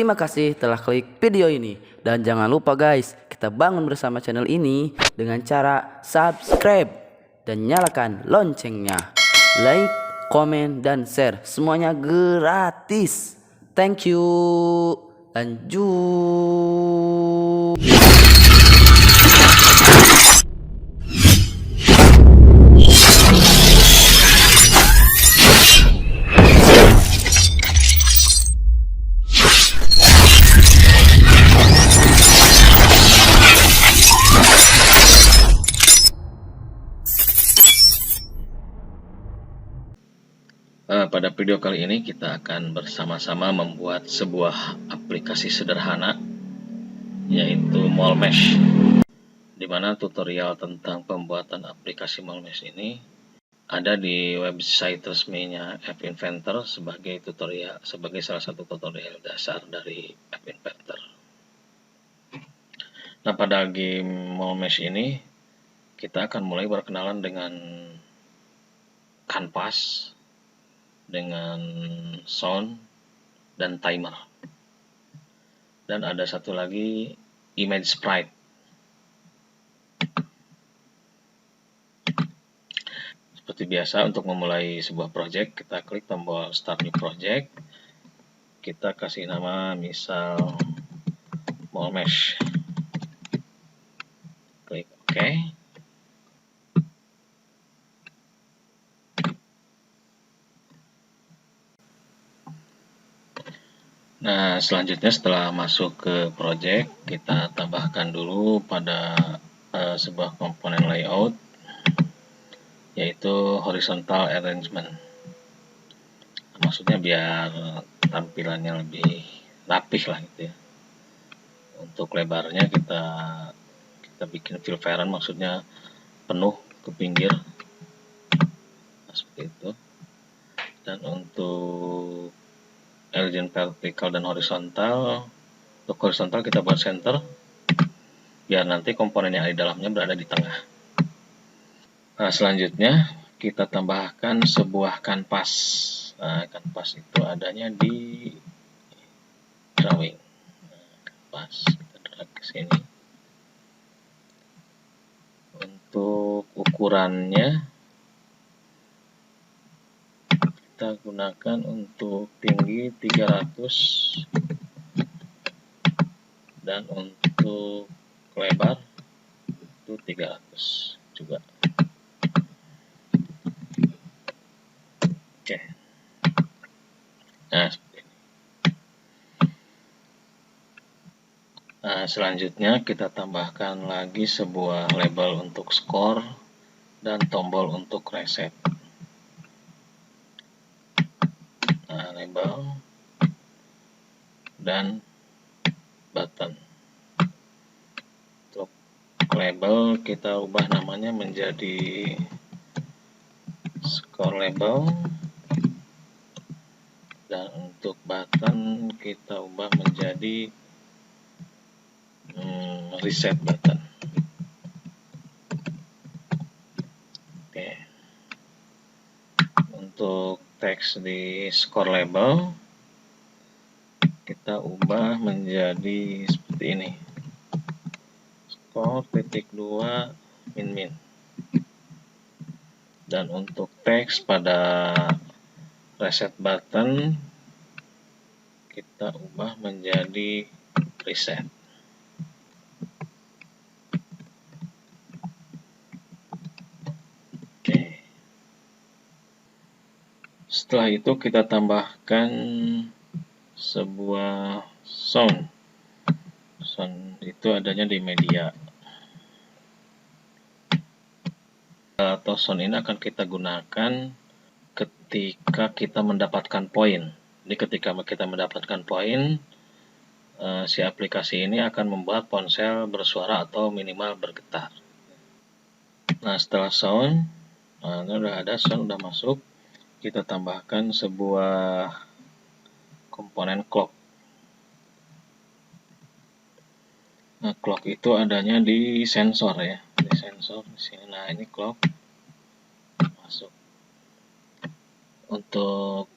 Terima kasih telah klik video ini. Dan jangan lupa guys, kita bangun bersama channel ini dengan cara subscribe dan nyalakan loncengnya. Like, komen, dan share, semuanya gratis. Thank you. Lanjut. Pada video kali ini kita akan bersama-sama membuat sebuah aplikasi sederhana, yaitu Molmesh, di mana tutorial tentang pembuatan aplikasi Molmesh ini ada di website resminya App Inventor sebagai salah satu tutorial dasar dari App Inventor. Nah, pada game Molmesh ini kita akan mulai berkenalan dengan kanvas, dengan sound dan timer, dan ada satu lagi image sprite. Seperti biasa, untuk memulai sebuah project kita klik tombol start new project, kita kasih nama misal Molmesh, klik OK. Nah, selanjutnya setelah masuk ke project, kita tambahkan dulu pada sebuah komponen layout, yaitu horizontal arrangement. Maksudnya biar tampilannya lebih rapih lah gitu ya. Untuk lebarnya kita bikin fill parent, maksudnya penuh ke pinggir, nah, seperti itu. Dan untuk Origin vertikal dan horizontal, untuk horizontal kita buat center, biar nanti komponen yang ada di dalamnya berada di tengah. Nah, selanjutnya kita tambahkan sebuah kanvas. Nah, kanvas itu adanya di drawing. Kanvas kita drag ke sini. Untuk ukurannya kita gunakan untuk tinggi 300 dan untuk lebar itu 300 juga. Oke. Nah, seperti ini. Nah, selanjutnya kita tambahkan lagi sebuah label untuk score dan tombol untuk reset. Nah, label dan button. Untuk label kita ubah namanya menjadi score label, dan untuk button kita ubah menjadi reset button. Oke. Untuk teks di score label kita ubah menjadi seperti ini, score .2 min. Dan untuk teks pada reset button kita ubah menjadi reset. Oke. Setelah itu kita tambahkan sebuah sound. Sound itu adanya di media, atau sound ini akan kita gunakan ketika kita mendapatkan poin. Jadi ketika kita mendapatkan poin, si aplikasi ini akan membuat ponsel bersuara atau minimal bergetar. Nah, setelah sound, ini udah ada sound, udah masuk, kita tambahkan sebuah komponen clock. Nah, clock itu adanya di sensor ya, di sensor di sini. Nah, ini clock masuk. Untuk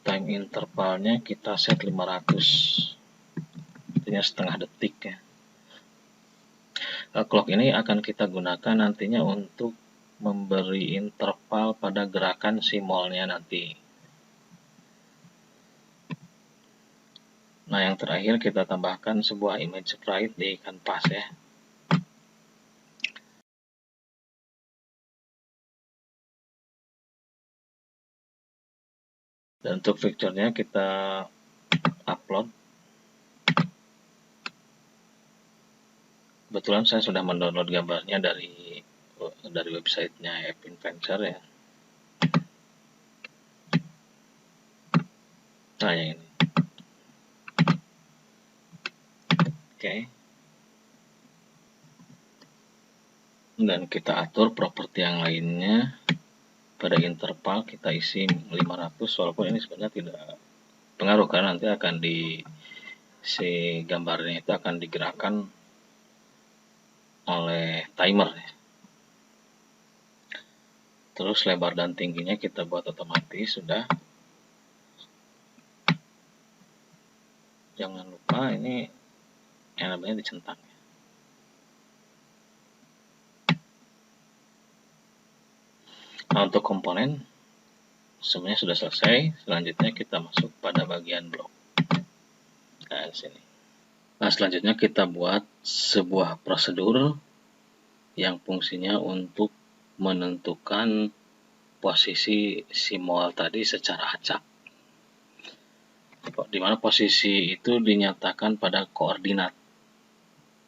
time intervalnya kita set 500. artinya setengah detik ya. Clock ini akan kita gunakan nantinya untuk memberi interval pada gerakan si molnya nanti. Nah, yang terakhir kita tambahkan sebuah image sprite di kanvas ya. Dan untuk picture-nya kita upload. Kebetulan saya sudah mendownload gambarnya dari websitenya App Inventor ya. Nah, yang ini. Oke. Dan kita atur properti yang lainnya. Pada interval kita isi 500, walaupun ini sebenarnya tidak pengaruh karena nanti akan si gambarnya itu akan digerakkan oleh timer ya. Terus lebar dan tingginya kita buat otomatis sudah. Jangan lupa ini yang namanya dicentang ya. Nah, untuk komponen semuanya sudah selesai. Selanjutnya kita masuk pada bagian blok. Nah, di sini. Nah, selanjutnya kita buat sebuah prosedur yang fungsinya untuk menentukan posisi si mol tadi secara acak. Di mana posisi itu dinyatakan pada koordinat.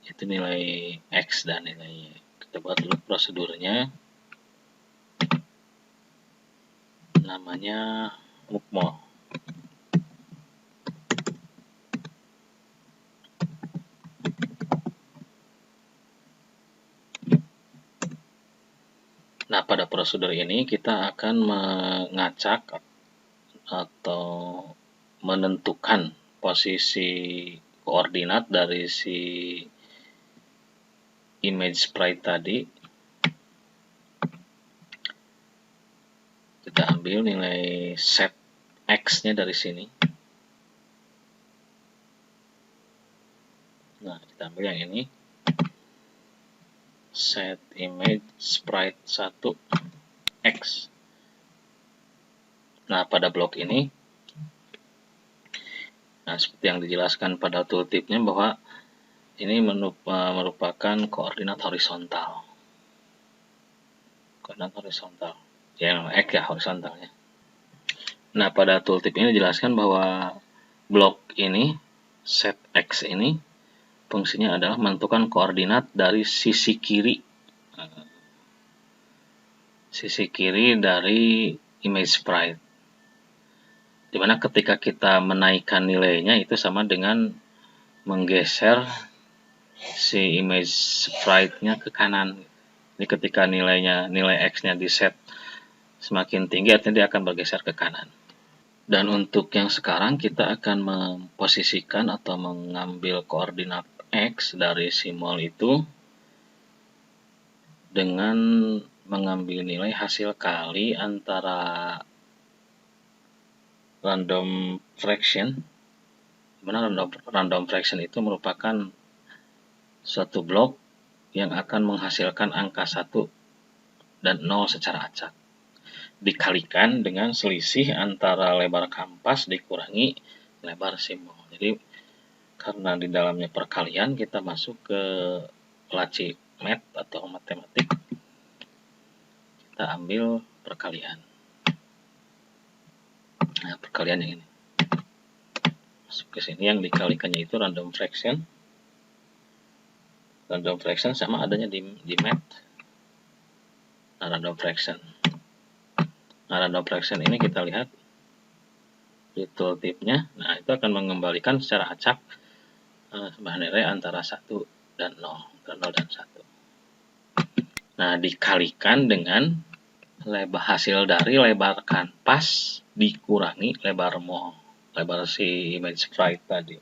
Itu nilai X dan nilai Y. Kita buat dulu prosedurnya. Namanya mukmol. Nah, pada prosedur ini kita akan mengacak atau menentukan posisi koordinat dari si image sprite tadi. Kita ambil nilai set X-nya dari sini. Nah, kita ambil yang ini. Set image sprite 1 X. Nah, pada blok ini, nah seperti yang dijelaskan pada tooltipnya bahwa ini merupakan koordinat horizontal. Koordinat horizontal. Yang X ya, horizontalnya. Nah, pada tooltip ini dijelaskan bahwa blok ini, set X ini, fungsinya adalah menentukan koordinat dari sisi kiri. Sisi kiri dari image sprite. Dimana ketika kita menaikkan nilainya itu sama dengan menggeser si image sprite-nya ke kanan. Jadi ketika nilai X-nya di set semakin tinggi, artinya dia akan bergeser ke kanan. Dan untuk yang sekarang kita akan memposisikan atau mengambil koordinat X dari si mol itu dengan mengambil nilai hasil kali antara random fraction. Dimana random fraction itu merupakan suatu blok yang akan menghasilkan angka 1 dan 0 secara acak. Dikalikan dengan selisih antara lebar kanvas dikurangi lebar si mol. Jadi karena di dalamnya perkalian, kita masuk ke laci math atau matematik. Kita ambil perkalian. Nah, perkalian yang ini. Masuk ke sini, yang dikalikannya itu random fraction. Random fraction sama adanya di math. Nah, random fraction. Nah, random fraction ini kita lihat di tooltipnya. Nah, itu akan mengembalikan secara acak sebuah nilai antara 1 dan 0. Dan 0 dan 1. Nah, dikalikan dengan hasil dari lebar kanvas dikurangi lebar mol. Lebar si image sprite tadi.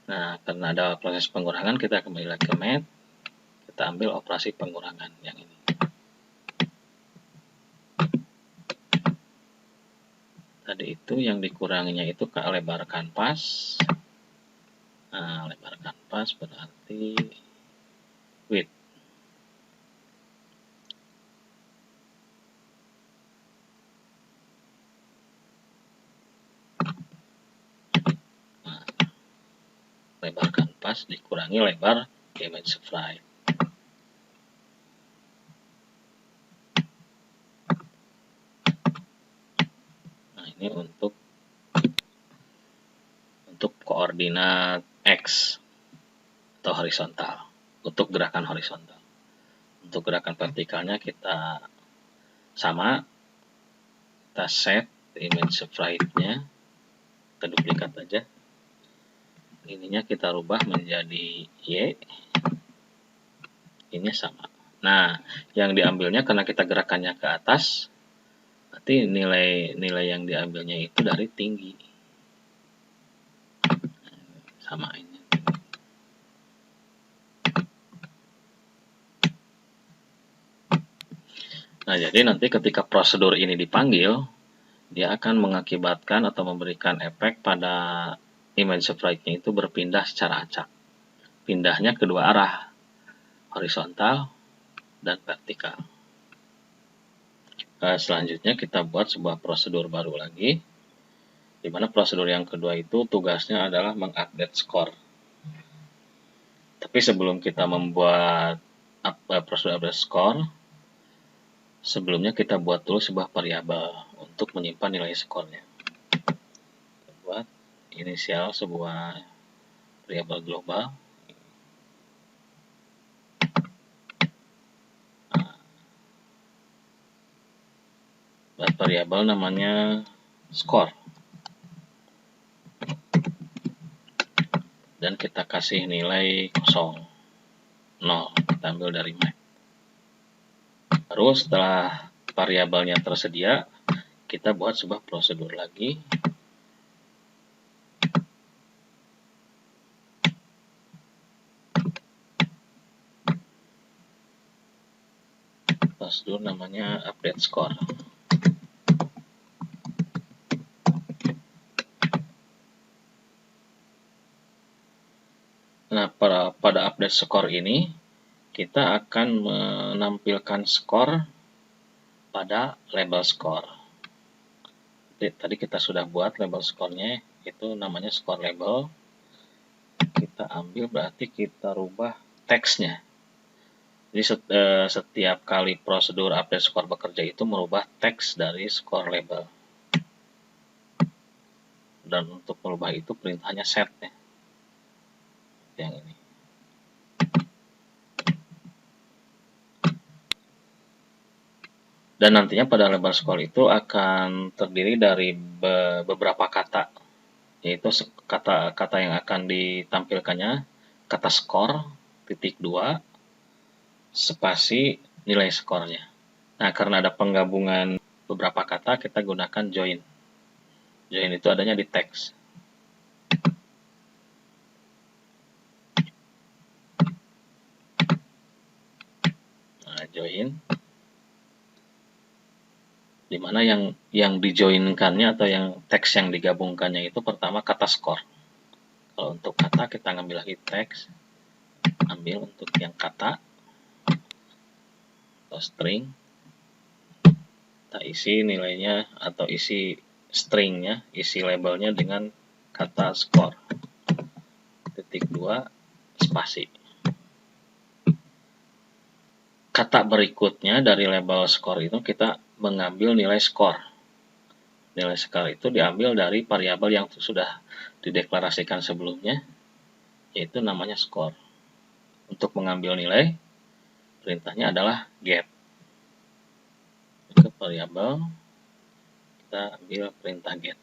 Nah, karena ada proses pengurangan, kita kembali lagi ke math. Kita ambil operasi pengurangan yang ini. Tadi itu yang dikuranginya itu ke lebar kanvas. Nah, lebar kanvas berarti width. Nah, lebar kanvas dikurangi lebar image sprite. Nah, ini untuk koordinat X atau horizontal, untuk gerakan horizontal. Untuk gerakan vertikalnya kita sama, kita set image sprite-nya, kita duplikat aja. Ininya kita rubah menjadi Y, ini sama. Nah, yang diambilnya karena kita gerakannya ke atas, berarti nilai yang diambilnya itu dari tinggi. Sama ini. Nah, jadi nanti ketika prosedur ini dipanggil, dia akan mengakibatkan atau memberikan efek pada image sprite-nya itu berpindah secara acak. Pindahnya kedua arah, horizontal dan vertikal. Selanjutnya kita buat sebuah prosedur baru lagi, di mana prosedur yang kedua itu tugasnya adalah mengupdate skor. Tapi sebelum kita membuat prosedur update skor, sebelumnya kita buat dulu sebuah variabel untuk menyimpan nilai skornya. Kita buat inisial sebuah variabel global. Buat variabel namanya skor. Dan kita kasih nilai 0, 0. Kita ambil dari map. Terus setelah variabelnya tersedia, kita buat sebuah prosedur lagi. Prosedur namanya update score. Nah, pada update score ini, kita akan menampilkan skor pada label score. Tadi kita sudah buat label skornya, itu namanya score label. Kita ambil berarti kita rubah teksnya. Jadi setiap kali prosedur update score bekerja itu merubah teks dari score label. Dan untuk merubah itu perintahnya set ya. Yang ini. Dan nantinya pada label score itu akan terdiri dari beberapa kata, yaitu kata yang akan ditampilkannya kata skor, titik 2, spasi nilai skornya. Nah, karena ada penggabungan beberapa kata, kita gunakan join. Join itu adanya di teks. Nah, join. Dimana yang dijoinkannya atau yang teks yang digabungkannya itu pertama kata skor. Kalau untuk kata kita ngambil lagi teks, ambil untuk yang kata atau string, kita isi nilainya atau isi stringnya, isi labelnya dengan kata skor. Titik 2 spasi. Kata berikutnya dari label skor itu kita mengambil nilai skor. Nilai skor itu diambil dari variabel yang sudah dideklarasikan sebelumnya, yaitu namanya skor. Untuk mengambil nilai, perintahnya adalah get. Ke variabel, kita ambil perintah get.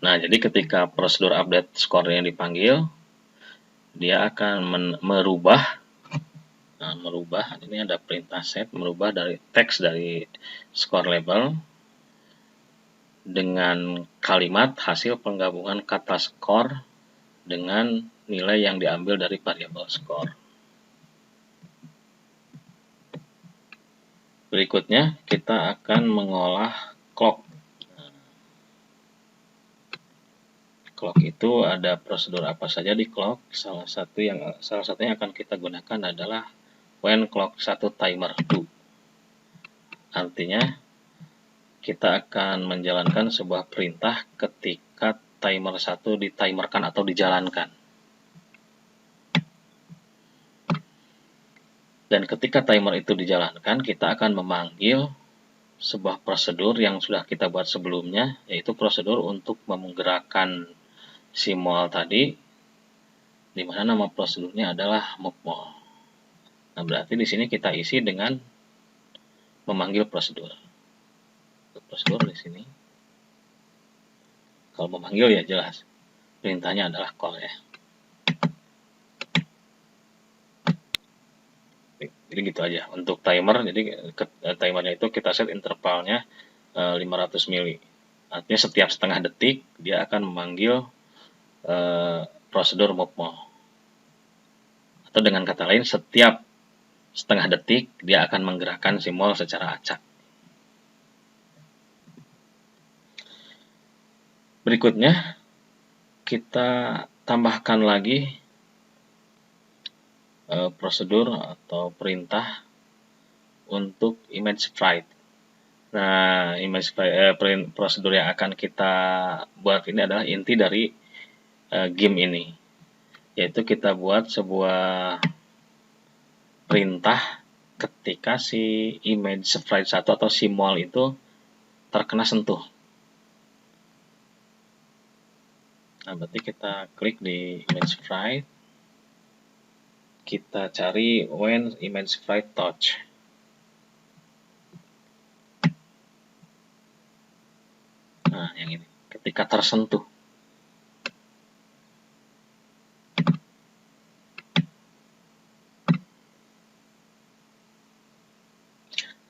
Nah, jadi ketika prosedur update skornya dipanggil, dia akan merubah. Nah, merubah, ini ada perintah set, merubah dari teks dari score label dengan kalimat hasil penggabungan kata skor dengan nilai yang diambil dari variabel skor. Berikutnya kita akan mengolah clock. Clock itu ada prosedur apa saja di clock. Salah satunya akan kita gunakan adalah when clock 1 timer 2. Artinya kita akan menjalankan sebuah perintah ketika timer 1 ditimerkan atau dijalankan. Dan ketika timer itu dijalankan, kita akan memanggil sebuah prosedur yang sudah kita buat sebelumnya, yaitu prosedur untuk menggerakkan si mol tadi, di mana nama prosedurnya adalah move mol. Nah, berarti di sini kita isi dengan memanggil prosedur. Prosedur di sini. Kalau memanggil ya jelas. Perintahnya adalah call ya. Jadi gitu aja. Untuk timer, jadi timernya itu kita set intervalnya 500 mili. Artinya setiap setengah detik dia akan memanggil prosedur move mol. Atau dengan kata lain, setiap setengah detik dia akan menggerakkan si mol secara acak. Berikutnya kita tambahkan lagi prosedur atau perintah untuk image sprite. Nah, prosedur yang akan kita buat ini adalah inti dari game ini, yaitu kita buat sebuah perintah ketika si image sprite 1 atau si mol itu terkena sentuh. Nah, berarti kita klik di image sprite, kita cari when image sprite touch. Nah, yang ini, ketika tersentuh.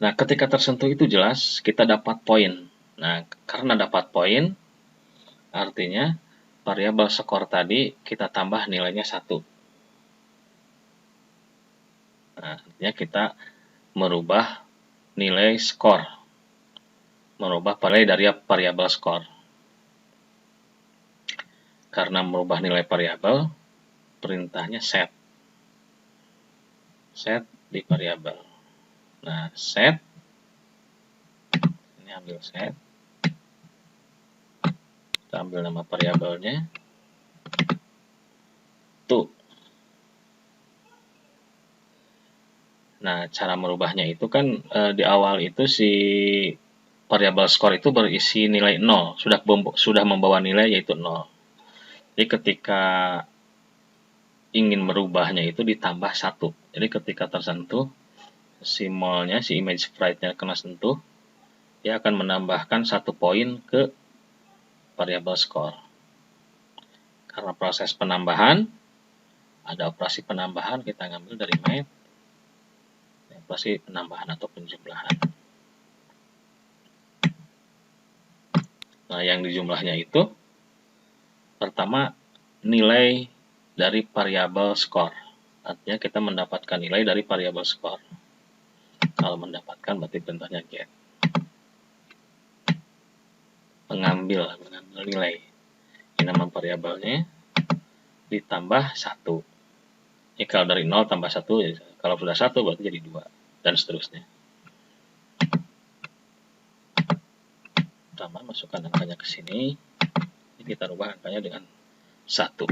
Nah, ketika tersentuh itu jelas kita dapat poin. Nah, karena dapat poin, artinya variabel skor tadi kita tambah nilainya 1. Nah, artinya kita merubah nilai skor. Merubah nilai dari variabel skor. Karena merubah nilai variabel, perintahnya set. Set di variabel. Nah, set. Ini ambil set. Kita ambil nama variabelnya. Tuh. Nah, cara merubahnya itu kan di awal itu si variabel skor itu berisi nilai 0, sudah membawa nilai yaitu 0. Jadi ketika ingin merubahnya itu ditambah 1. Jadi ketika tersentuh, si molnya, si image sprite-nya kena sentuh, dia akan menambahkan 1 poin ke variabel skor. Karena proses penambahan, ada operasi penambahan, kita ngambil dari math, operasi penambahan atau penjumlahan. Nah, yang dijumlahnya itu, pertama, nilai dari variabel skor. Artinya kita mendapatkan nilai dari variabel skor. Kalau mendapatkan berarti perintahnya get. Mengambil nilai. Ini nama variabelnya ditambah 1. Ini kalau dari 0 tambah 1, kalau sudah 1 berarti jadi 2, dan seterusnya. Pertama, masukkan angkanya ke sini. Ini kita rubah angkanya dengan 1.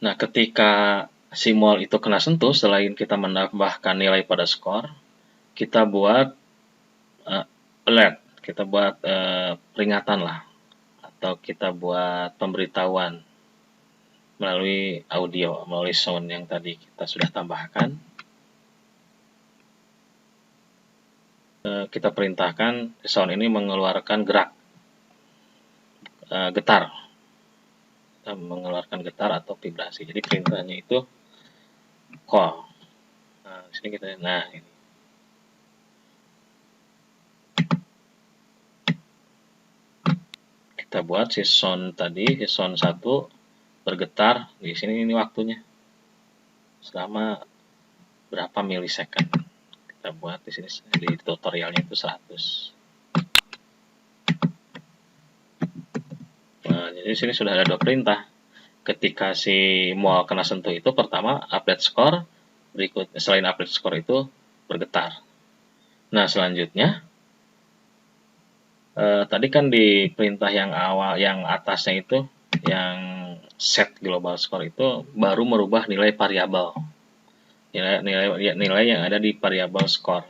Nah, ketika si mol itu kena sentuh, selain kita menambahkan nilai pada skor, kita buat alert, kita buat peringatan lah, atau kita buat pemberitahuan melalui audio, melalui sound yang tadi kita sudah tambahkan. Kita perintahkan sound ini mengeluarkan gerak, getar, kita mengeluarkan getar atau vibrasi. Jadi perintahnya itu call. Nah, di sini kita, nah ini. Kita buat si sound tadi, si sound 1 bergetar. Di sini ini waktunya selama berapa milisecond. Kita buat di sini di tutorialnya itu 100. Nah, jadi di sini sudah ada 2 perintah. Ketika si mual kena sentuh itu, pertama update score, berikutnya selain update score itu bergetar. Nah, selanjutnya tadi kan di perintah yang awal, yang atasnya itu, yang set global score itu baru merubah nilai variabel, nilai yang ada di variabel score.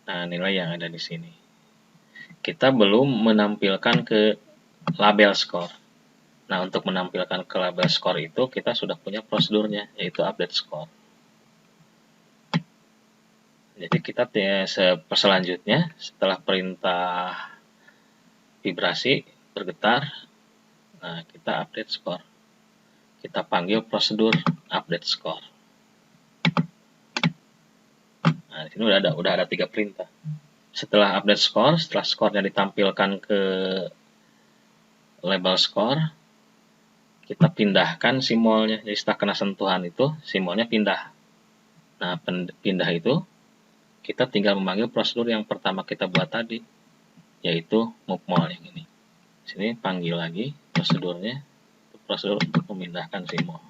Nah, nilai yang ada di sini. Kita belum menampilkan ke label score. Nah, untuk menampilkan ke label score itu kita sudah punya prosedurnya, yaitu update score. Jadi kita selanjutnya setelah perintah vibrasi bergetar, nah kita update score. Kita panggil prosedur update score. Nah, di sini udah ada 3 perintah. Setelah update score, setelah skornya ditampilkan ke label score, kita pindahkan simbolnya. Jadi setelah kena sentuhan itu, simbolnya pindah. Nah, pindah itu kita tinggal memanggil prosedur yang pertama kita buat tadi, yaitu move mall yang ini. Di sini panggil lagi prosedurnya, prosedur untuk memindahkan simbol.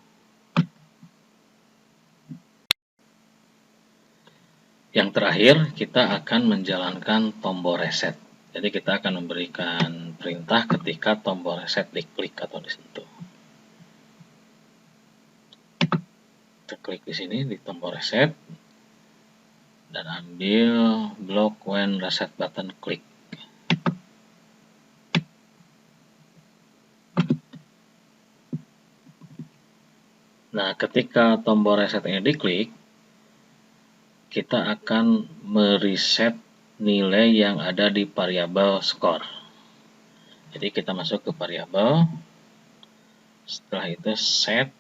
Yang terakhir, kita akan menjalankan tombol reset. Jadi kita akan memberikan perintah ketika tombol reset diklik atau disentuh. Kita klik di sini di tombol reset dan ambil block when reset button click. Nah, ketika tombol reset ini diklik, kita akan mereset nilai yang ada di variabel score. Jadi kita masuk ke variabel, setelah itu set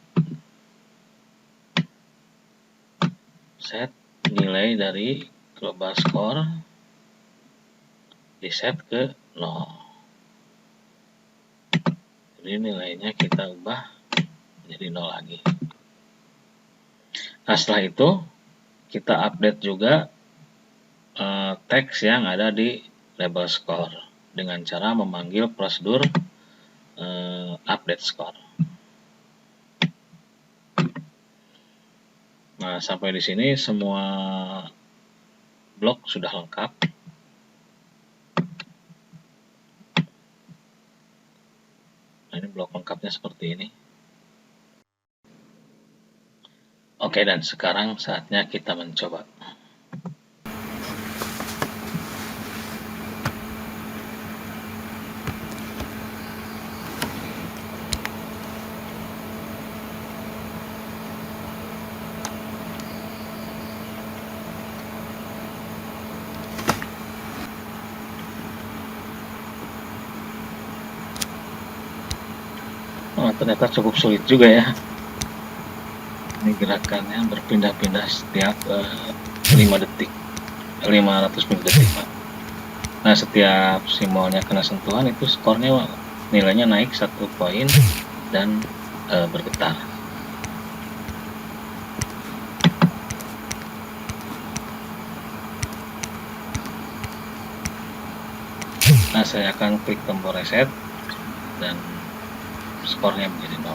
nilai dari global score, di set ke 0. Jadi nilainya kita ubah menjadi 0 lagi. Nah, setelah itu kita update juga teks yang ada di label score dengan cara memanggil prosedur update score. Nah, sampai di sini semua blok sudah lengkap. Nah, ini blok lengkapnya seperti ini. Oke, dan sekarang saatnya kita mencoba. Oh, ternyata cukup sulit juga ya. Ini gerakannya berpindah-pindah setiap 5 detik, 500 milidetik. Nah, setiap simbolnya kena sentuhan itu skornya nilainya naik 1 poin dan bergetar. Nah, saya akan klik tombol reset dan skornya menjadi 0.